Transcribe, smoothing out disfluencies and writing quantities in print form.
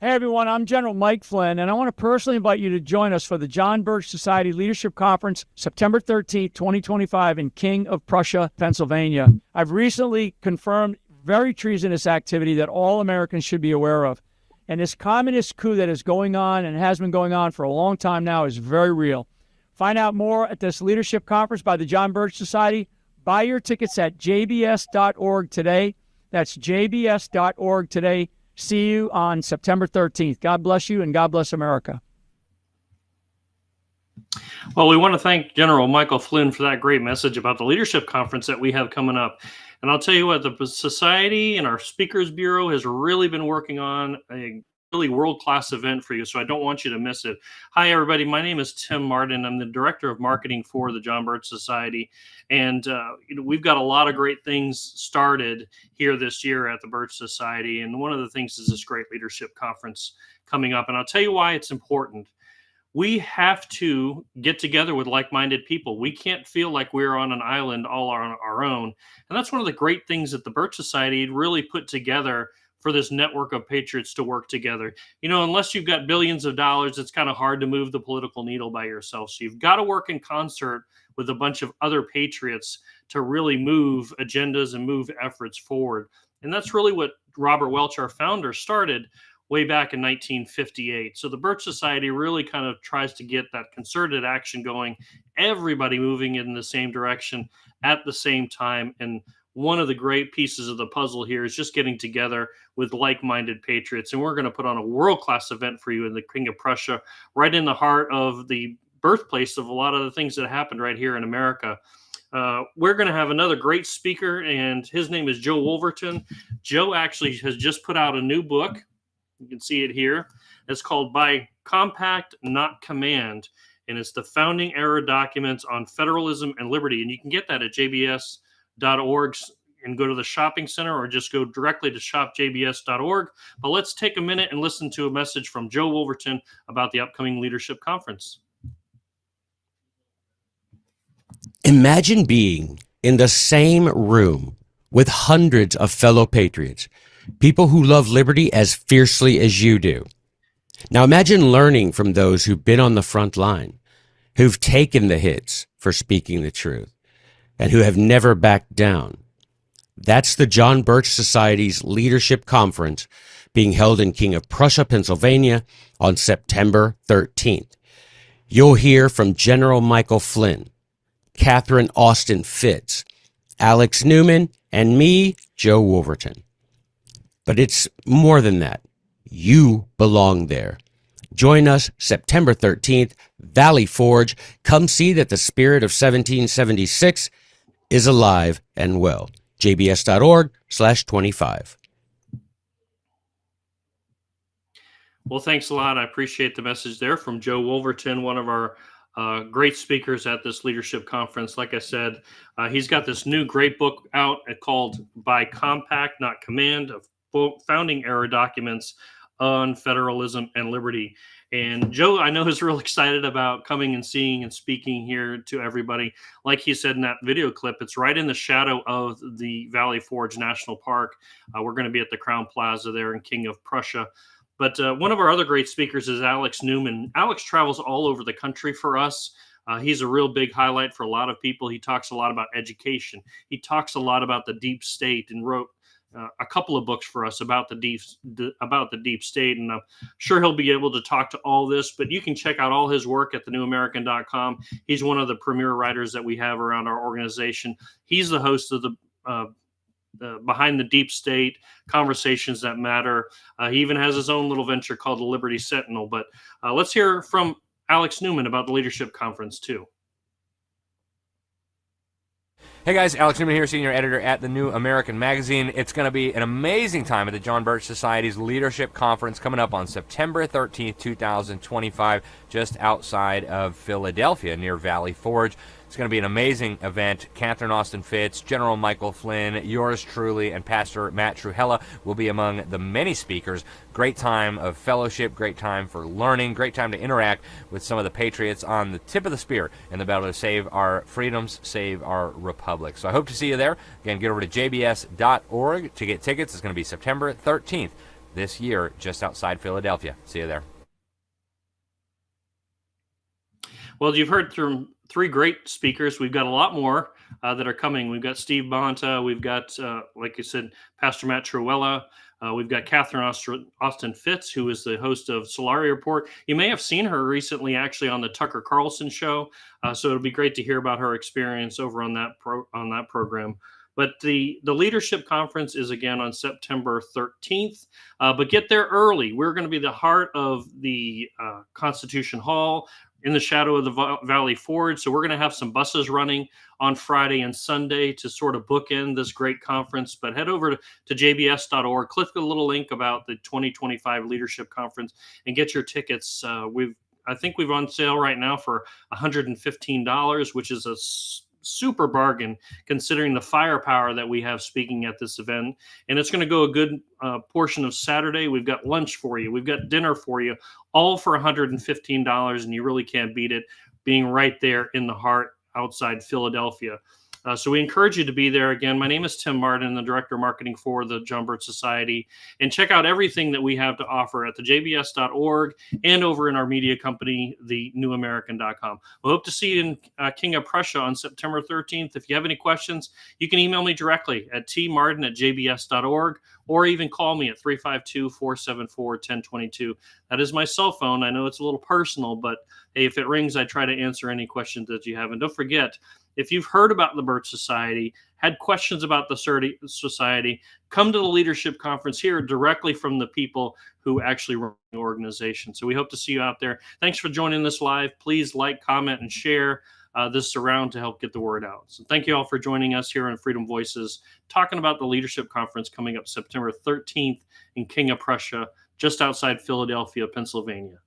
Hey everyone, I'm General Mike Flynn, and I want to personally invite you to join us for the John Birch Society Leadership Conference, September 13th, 2025, in King of Prussia, Pennsylvania. I've recently confirmed very treasonous activity that all Americans should be aware of. And this communist coup that is going on and has been going on for a long time now is very real. Find out more at this leadership conference by the John Birch Society. Buy your tickets at jbs.org today. That's jbs.org today. See you on September 13th. God bless you and God bless America. Well, we want to thank General Michael Flynn for that great message about the leadership conference that we have coming up. And I'll tell you what, the Society and our Speakers Bureau has really been working on a really world-class event for you, so I don't want you to miss it. Hi, everybody. My name is Tim Martin. I'm the Director of Marketing for the John Birch Society, and we've got a lot of great things started here this year at the Birch Society, and one of the things is this great leadership conference coming up, and I'll tell you why it's important. We have to get together with like-minded people. We can't feel like we're on an island all on our own, and that's one of the great things that the Birch Society really put together for this network of patriots to work together. You know, unless you've got billions of dollars, it's kind of hard to move the political needle by yourself. So you've got to work in concert with a bunch of other patriots to really move agendas and move efforts forward. And that's really what Robert Welch, our founder, started way back in 1958. So the Birch Society really kind of tries to get that concerted action going, everybody moving in the same direction at the same time. And one of the great pieces of the puzzle here is just getting together with like-minded patriots. And we're going to put on a world-class event for you in the King of Prussia, right in the heart of the birthplace of a lot of the things that happened right here in America. We're going to have another great speaker, and his name is Joe Wolverton. Joe actually has just put out a new book. You can see it here. It's called By Compact, Not Command, and it's the founding era documents on federalism and liberty. And you can get that at jbs.org and go to the shopping center, or just go directly to shopjbs.org. But let's take a minute and listen to a message from Joe Wolverton about the upcoming leadership conference. Imagine being in the same room with hundreds of fellow patriots, people who love liberty as fiercely as you do. Now imagine learning from those who've been on the front line, who've taken the hits for speaking the truth, and who have never backed down. That's the John Birch Society's Leadership Conference being held in King of Prussia, Pennsylvania on September 13th. You'll hear from General Michael Flynn, Catherine Austin Fitz, Alex Newman, and me, Joe Wolverton. But it's more than that. You belong there. Join us September 13th, Valley Forge. Come see that the spirit of 1776 is alive and well. jbs.org/25. Well, thanks a lot. I appreciate the message there from Joe Wolverton, one of our great speakers at this leadership conference. Like I said, he's got this new great book out called By Compact, Not Command, of founding era documents on federalism and liberty. And Joe, I know, is real excited about coming and seeing and speaking here to everybody. Like he said in that video clip, it's right in the shadow of the Valley Forge National Park. We're going to be at the Crown Plaza there in King of Prussia. But one of our other great speakers is Alex Newman. Alex travels all over the country for us. He's a real big highlight for a lot of people. He talks a lot about education. He talks a lot about the deep state and wrote a couple of books for us about the deep state, and I'm sure he'll be able to talk to all this. But you can check out all his work at thenewamerican.com. He's one of the premier writers that we have around our organization. He's the host of the Behind the Deep State, Conversations That Matter. He even has his own little venture called the Liberty Sentinel. But let's hear from Alex Newman about the leadership conference too. Hey guys, Alex Newman here, senior editor at the New American Magazine. It's going to be an amazing time at the John Birch Society's Leadership Conference coming up on September 13th, 2025, just outside of Philadelphia near Valley Forge. It's going to be an amazing event. Catherine Austin Fitz, General Michael Flynn, yours truly, and Pastor Matt Trewhella will be among the many speakers. Great time of fellowship, great time for learning, great time to interact with some of the patriots on the tip of the spear in the battle to save our freedoms, save our republic. So I hope to see you there. Again, get over to jbs.org to get tickets. It's going to be September 13th. this year just outside Philadelphia. See you there. Well, you've heard from three great speakers. We've got a lot more that are coming. We've got Steve Bonta. We've got, like I said, Pastor Matt Truella. We've got Catherine Austin Fitz, who is the host of Solari Report. You may have seen her recently, actually, on the Tucker Carlson show. So it'll be great to hear about her experience over on that program. But the leadership conference is again on September 13th. But get there early. We're going to be the heart of the Constitution Hall, in the shadow of the Valley Forge. So we're going to have some buses running on Friday and Sunday to sort of bookend this great conference. But head over to jbs.org, click the little link about the 2025 Leadership Conference, and get your tickets. I think we've on sale right now for $115, which is a super bargain considering the firepower that we have speaking at this event. And it's going to go a good portion of Saturday. We've got lunch for you. We've got dinner for you, all for $115. And you really can't beat it, being right there in the heart outside Philadelphia. So we encourage you to be there. Again, my name is Tim Martin, the Director of Marketing for the John Birch Society. And check out everything that we have to offer at the jbs.org and over in our media company, thenewamerican.com. We hope to see you in King of Prussia on September 13th. If you have any questions, you can email me directly at tmartin@jbs.org, or even call me at 352-474-1022. That is my cell phone. I know it's a little personal, but hey, if it rings, I try to answer any questions that you have. And don't forget, if you've heard about the Birch Society, had questions about the society, come to the leadership conference here directly from the people who actually run the organization. So we hope to see you out there. Thanks for joining this live. Please like, comment, and share this around to help get the word out. So thank you all for joining us here on Freedom Voices, talking about the leadership conference coming up September 13th in King of Prussia, just outside Philadelphia, Pennsylvania.